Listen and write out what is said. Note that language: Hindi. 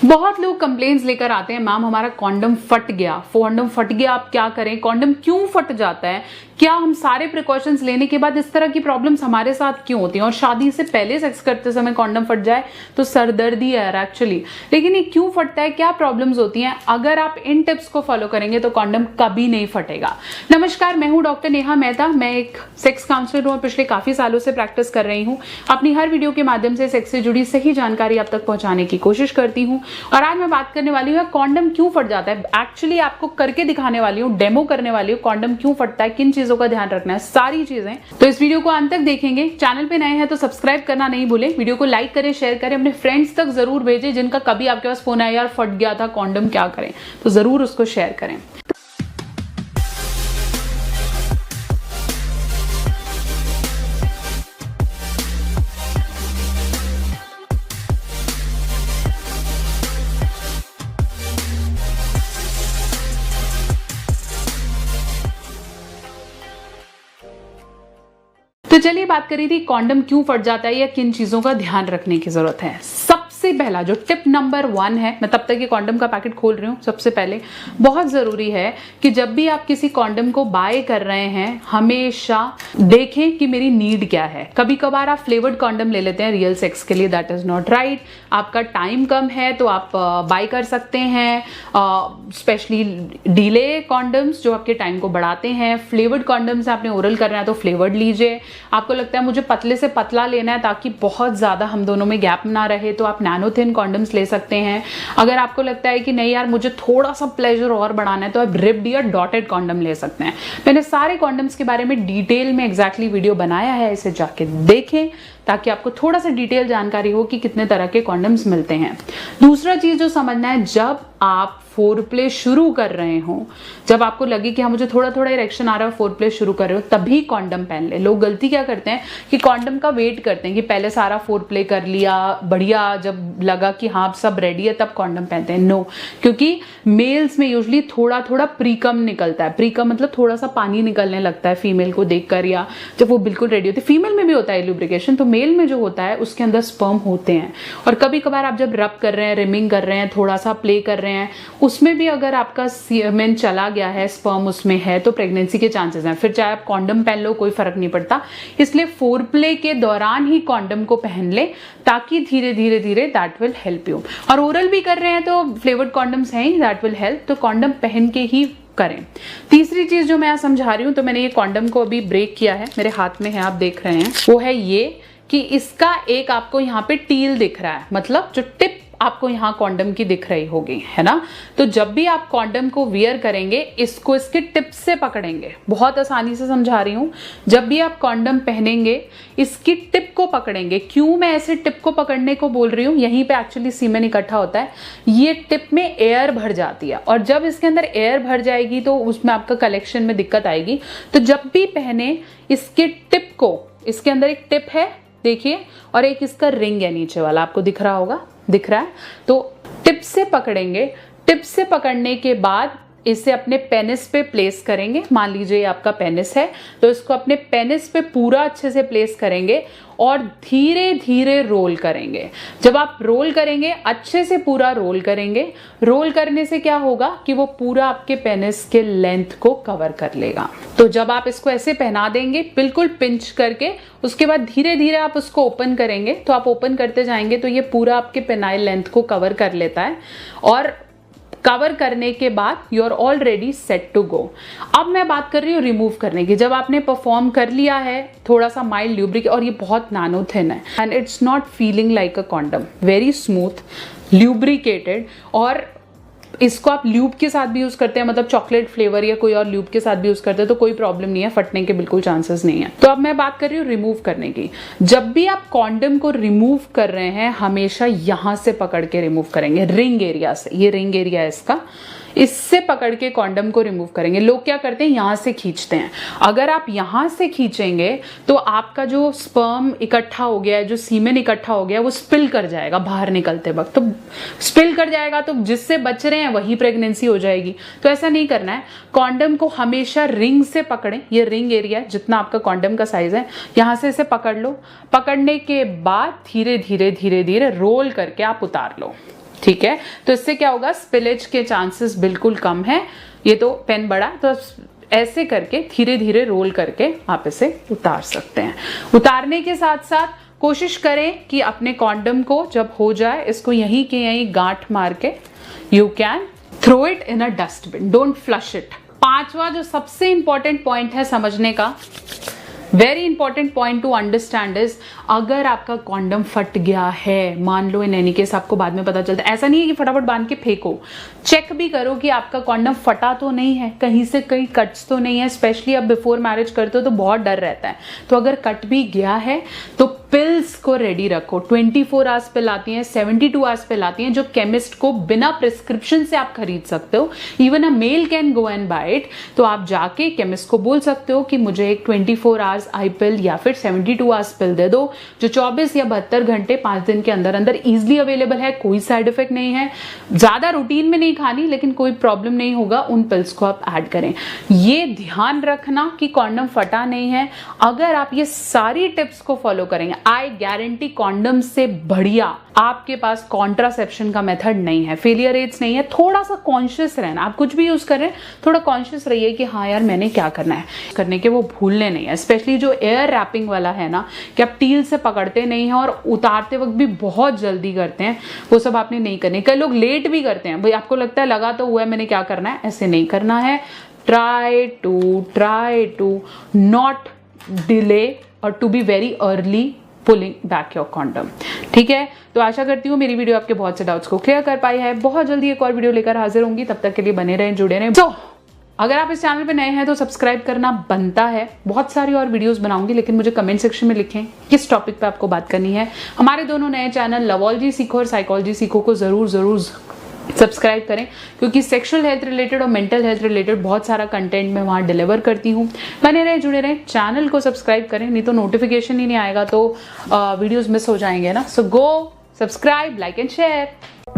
बहुत लोग कंप्लेंट्स लेकर आते हैं, मैम हमारा कॉन्डम फट गया, आप क्या करें, कॉन्डम क्यों फट जाता है, क्या हम सारे प्रिकॉशंस लेने के बाद इस तरह की प्रॉब्लम्स हमारे साथ क्यों होती हैं, और शादी से पहले सेक्स करते समय कॉन्डम फट जाए तो सरदर्दी है यार एक्चुअली, लेकिन ये क्यों फटता है, क्या प्रॉब्लम्स होती हैं। अगर आप इन टिप्स को फॉलो करेंगे तो कॉन्डम कभी नहीं फटेगा। नमस्कार, मैं हूं डॉक्टर नेहा मेहता। मैं एक सेक्स काउंसलर हूं और पिछले काफी सालों से प्रैक्टिस कर रही हूं। अपनी हर वीडियो के माध्यम से सेक्स से जुड़ी सही जानकारी आप तक पहुंचाने की कोशिश करती हूं, और आज मैं बात करने वाली हूँ कॉन्डम क्यों फट जाता है। एक्चुअली आपको करके दिखाने वाली हूँ, डेमो करने वाली हूँ कॉन्डम क्यों फटता है, किन चीजों का ध्यान रखना है, सारी चीजें। तो इस वीडियो को अंत तक देखेंगे। चैनल पे नए हैं तो सब्सक्राइब करना नहीं भूलें। वीडियो को लाइक करें, शेयर करें, अपने फ्रेंड्स तक जरूर भेजें जिनका कभी आपके पास फोन आया यार फट गया था कॉन्डम क्या करें, तो जरूर उसको शेयर करें। तो चलिए बात करी थी कॉन्डम क्यों फट जाता है या किन चीजों का ध्यान रखने की जरूरत है। सबसे पहला जो टिप नंबर 1 है, मैं तब तक ये कॉन्डम का पैकेट खोल रही हूँ। सबसे पहले बहुत जरूरी है कि जब भी आप किसी कॉन्डम को बाय कर रहे हैं, हमेशा देखें कि मेरी नीड क्या है। कभी कभार आप फ्लेवर्ड कॉन्डम ले लेते हैं रियल सेक्स के लिए, दैट इज नॉट राइट। आपका टाइम कम है तो आप बाय कर सकते हैं, स्पेशली डिले कॉन्डम्स जो आपके टाइम को बढ़ाते हैं। फ्लेवर्ड कॉन्डम्स आपने ओरल करना है तो फ्लेवर्ड लीजिए। आपको लगता है मुझे पतले से पतला लेना है ताकि बहुत ज्यादा हम दोनों में गैप ना रहे, तो आप नैनो थिन कॉन्डम्स ले सकते हैं। अगर आपको लगता है कि नहीं यार मुझे थोड़ा सा प्लेजर और बढ़ाना है तो आप रिब्ड या डॉटेड कॉन्डम ले सकते हैं। मैंने सारे कॉन्डम्स के बारे में डिटेल में एग्जैक्टली वीडियो बनाया है, इसे जाके देखें ताकि आपको थोड़ा सा डिटेल जानकारी हो कि कितने तरह के कॉन्डम्स मिलते हैं। दूसरा चीज जो समझना है, जब आप फोरप्ले शुरू कर रहे हो, जब आपको लगे कि हाँ मुझे थोड़ा थोड़ा इरेक्शन आ रहा है, फोरप्ले शुरू कर रहे हो, तभी कॉन्डम पहन ले। लोग गलती क्या करते हैं कि कॉन्डम का वेट करते हैं कि पहले सारा फोरप्ले कर लिया बढ़िया, जब लगा कि हाँ सब रेडी है तब कॉन्डम पहनते हैं। नो, क्योंकि मेल्स में यूजुअली थोड़ा थोड़ा प्रीकम निकलता है। प्रीकम मतलब थोड़ा सा पानी निकलने लगता है फीमेल को देखकर, या जब वो बिल्कुल रेडी होती है। फीमेल में भी होता है लुब्रिकेशन, तो मेल में जो होता है उसके अंदर स्पर्म होते हैं। और कभी कभार आप जब रब कर रहे हैं, रिमिंग कर रहे हैं, थोड़ा सा प्ले कर रहे हैं, उसमें भी अगर आपका सीमेन चला गया है, स्पर्म उसमें है, तो प्रेगनेंसी के चांसेस हैं। फिर चाहे आप कॉन्डम पहन लो, कोई फर्क नहीं पड़ता। इसलिए फोरप्ले के दौरान ही कॉन्डम को पहन ले ताकि धीरे धीरे धीरे दैट विल हेल्प यू। और ओरल भी कर रहे हैं तो फ्लेवर्ड कॉन्डम्स हैं ही, दैट विल हेल्प। तो कॉन्डम पहन के ही करें। तीसरी चीज जो मैं समझा रही हूं, तो मैंने ये कॉन्डम को अभी ब्रेक किया है, मेरे हाथ में है, आप देख रहे हैं, वो है ये कि इसका एक आपको यहाँ पे टील दिख रहा है, मतलब जो टिप आपको यहाँ कॉन्डम की दिख रही होगी, है ना। तो जब भी आप कॉन्डम को वियर करेंगे, इसको इसके टिप से पकड़ेंगे। बहुत आसानी से समझा रही हूँ। जब भी आप कॉन्डम पहनेंगे, इसकी टिप को पकड़ेंगे। क्यों मैं ऐसे टिप को पकड़ने को बोल रही हूँ, यहीं पे एक्चुअली सीमेन इकट्ठा होता है। ये टिप में एयर भर जाती है, और जब इसके अंदर एयर भर जाएगी तो उसमें आपका कलेक्शन में दिक्कत आएगी। तो जब भी पहने, इसके टिप को, इसके अंदर एक टिप है देखिए, और एक इसका रिंग है नीचे वाला, आपको दिख रहा होगा, दिख रहा है। तो टिप से पकड़ेंगे। टिप से पकड़ने के बाद इसे अपने पेनिस पे प्लेस करेंगे। मान लीजिए आपका पेनिस है तो इसको अपने पेनिस पे पूरा अच्छे से प्लेस करेंगे और धीरे धीरे रोल करेंगे। जब आप रोल करेंगे, अच्छे से पूरा रोल करेंगे। रोल करने से क्या होगा कि वो पूरा आपके पेनिस के लेंथ को कवर कर लेगा। तो जब आप इसको ऐसे पहना देंगे बिल्कुल पिंच करके, उसके बाद धीरे धीरे आप उसको ओपन करेंगे, तो आप ओपन करते जाएंगे तो ये पूरा आपके पेनाइल लेंथ को कवर कर लेता है। और कवर करने के बाद you are already set to go. अब मैं बात कर रही हूँ रिमूव करने की। जब आपने परफॉर्म कर लिया है, थोड़ा सा माइल्ड ल्यूब्रिकेट, और ये बहुत नैनो थिन है and it's not feeling like a condom, very smooth, lubricated. और इसको आप ल्यूब के साथ भी यूज करते हैं, मतलब चॉकलेट फ्लेवर या कोई और ल्यूब के साथ भी यूज करते हैं, तो कोई प्रॉब्लम नहीं है, फटने के बिल्कुल चांसेस नहीं है। तो अब मैं बात कर रही हूँ रिमूव करने की। जब भी आप कॉन्डम को रिमूव कर रहे हैं, हमेशा यहां से पकड़ के रिमूव करेंगे, रिंग एरिया से। ये रिंग एरिया है इसका, इससे पकड़ के कॉन्डम को रिमूव करेंगे। लोग क्या करते हैं, यहां से खींचते हैं। अगर आप यहां से खींचेंगे तो आपका जो स्पर्म इकट्ठा हो गया है, जो सीमेन इकट्ठा हो गया है, वो स्पिल कर जाएगा बाहर निकलते वक्त। तो स्पिल कर जाएगा तो जिससे बच रहे हैं वही प्रेगनेंसी हो जाएगी। तो ऐसा नहीं करना है। कॉन्डम को हमेशा रिंग से पकड़ें। ये रिंग एरिया जितना आपका कॉन्डम का साइज है, यहां से इसे पकड़ लो। पकड़ने के बाद धीरे धीरे धीरे धीरे रोल करके आप उतार लो। ठीक है, तो इससे क्या होगा, स्पिलेज के चांसेस बिल्कुल कम है। ये तो पेन बड़ा, तो ऐसे करके धीरे धीरे रोल करके आप इसे उतार सकते हैं। उतारने के साथ साथ कोशिश करें कि अपने कॉन्डम को जब हो जाए इसको यहीं के यहीं गांठ मार के you can throw it in a dustbin, don't flush it. पांचवा जो सबसे इंपॉर्टेंट पॉइंट है समझने का, very important point to understand is, अगर आपका कॉन्डम फट गया है, मान लो इन एनी केस आपको बाद में पता चलता है, ऐसा नहीं है कि फटाफट बांध के फेंको, चेक भी करो कि आपका कॉन्डम फटा तो नहीं है, कहीं से कहीं कट्स तो नहीं है। स्पेशली अब बिफोर मैरिज करते हो तो बहुत डर रहता है, तो अगर कट भी गया है तो पिल्स को रेडी रखो। 24 आवर्स पिल आती हैं, 72 आवर्स पिल आती हैं, जो केमिस्ट को बिना प्रिस्क्रिप्शन से आप खरीद सकते हो। Even a male can go and buy it. तो आप जाके केमिस्ट को बोल सकते हो कि मुझे एक 24 आवर्स आई पिल या फिर 72 आवर्स पिल दे दो, जो 24 या 72 घंटे 5 दिन के अंदर अंदर इजिली अवेलेबल है, कोई साइड इफेक्ट नहीं है, ज्यादा रूटीन में नहीं खानी लेकिन कोई प्रॉब्लम नहीं होगा, उन पिल्स को आप ऐड करें। ये ध्यान रखना कि कॉन्डम फटा नहीं है। अगर आप ये सारी टिप्स को फॉलो करेंगे, आई गारंटी कॉन्डम से बढ़िया आपके पास कॉन्ट्रासेप्शन का मेथड नहीं है, फेलियर रेट्स नहीं है। थोड़ा सा कॉन्शियस रहना, आप कुछ भी यूज कर रहे हैं थोड़ा कॉन्शियस रहिए कि हाँ यार मैंने क्या करना है, करने के वो भूलने नहीं है। स्पेशली जो एयर रैपिंग वाला है ना, कि आप टील से पकड़ते नहीं है और उतारते वक्त भी बहुत जल्दी करते हैं, वो सब आपने नहीं करनी। कई लोग लेट भी करते हैं, भाई आपको लगता है लगा तो हुआ है मैंने क्या करना है, ऐसे नहीं करना है। ट्राई टू नॉट डिले और to be very early pulling back your condom. ठीक है, तो आशा करती हूँ मेरी वीडियो आपके बहुत से डाउट्स को क्लियर कर पाई है। बहुत जल्दी एक और वीडियो लेकर हाजिर होंगी, तब तक के लिए बने रहें, जुड़े रहें। तो अगर आप इस चैनल पे नए हैं तो सब्सक्राइब करना बनता है। बहुत सारी और वीडियोस बनाऊंगी, लेकिन मुझे कमेंट सेक्शन में लिखें किस टॉपिक पे आपको बात करनी है। हमारे दोनों नए चैनल लवोलॉजी सीखो और साइकोलॉजी सीखो को जरूर सब्सक्राइब करें, क्योंकि सेक्सुअल हेल्थ रिलेटेड और मेंटल हेल्थ रिलेटेड बहुत सारा कंटेंट मैं वहाँ डिलीवर करती हूँ। बने रहे, जुड़े रहें, चैनल को सब्सक्राइब करें, नहीं तो नोटिफिकेशन ही नहीं आएगा तो वीडियोस मिस हो जाएंगे ना। So go subscribe, like and share.